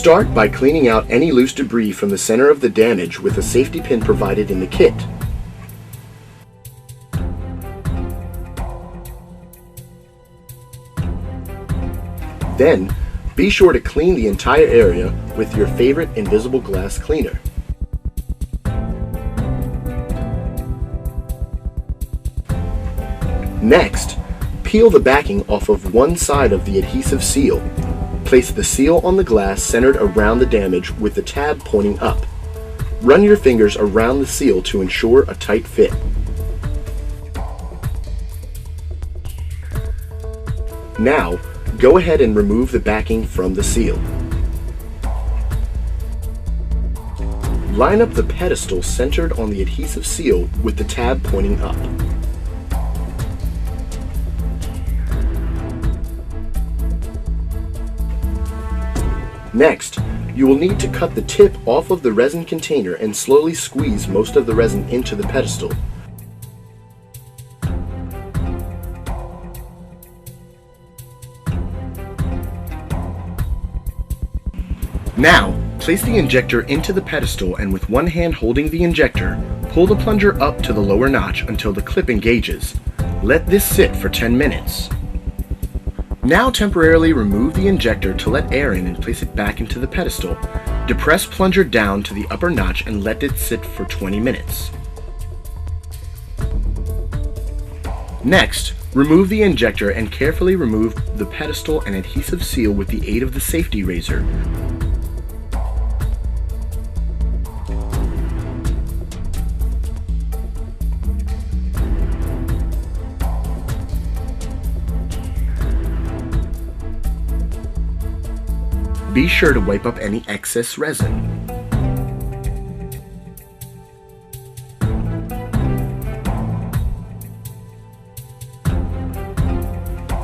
Start by cleaning out any loose debris from the center of the damage with a safety pin provided in the kit. Then, be sure to clean the entire area with your favorite invisible glass cleaner. Next, peel the backing off of one side of the adhesive seal. Place the seal on the glass centered around the damage with the tab pointing up. Run your fingers around the seal to ensure a tight fit. Now, go ahead and remove the backing from the seal. Line up the pedestal centered on the adhesive seal with the tab pointing up. Next, you will need to cut the tip off of the resin container and slowly squeeze most of the resin into the pedestal. Now, place the injector into the pedestal and with one hand holding the injector, pull the plunger up to the lower notch until the clip engages. Let this sit for 10 minutes. Now temporarily remove the injector to let air in and place it back into the pedestal. Depress plunger down to the upper notch and let it sit for 20 minutes. Next, remove the injector and carefully remove the pedestal and adhesive seal with the aid of the safety razor. Be sure to wipe up any excess resin.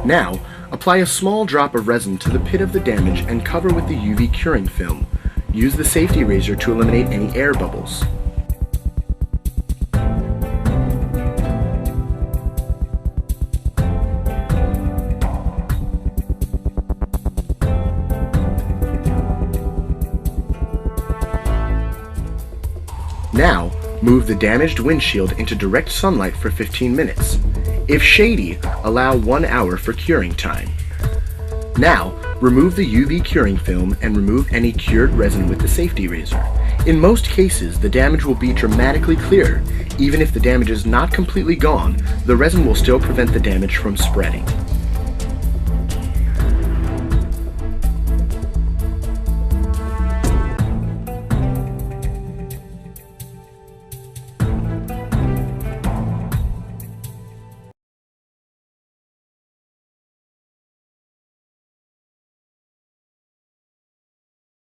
Now, apply a small drop of resin to the pit of the damage and cover with the UV curing film. Use the safety razor to eliminate any air bubbles. Now, move the damaged windshield into direct sunlight for 15 minutes. If shady, allow 1 hour for curing time. Now, remove the UV curing film and remove any cured resin with the safety razor. In most cases, the damage will be dramatically clearer. Even if the damage is not completely gone, the resin will still prevent the damage from spreading.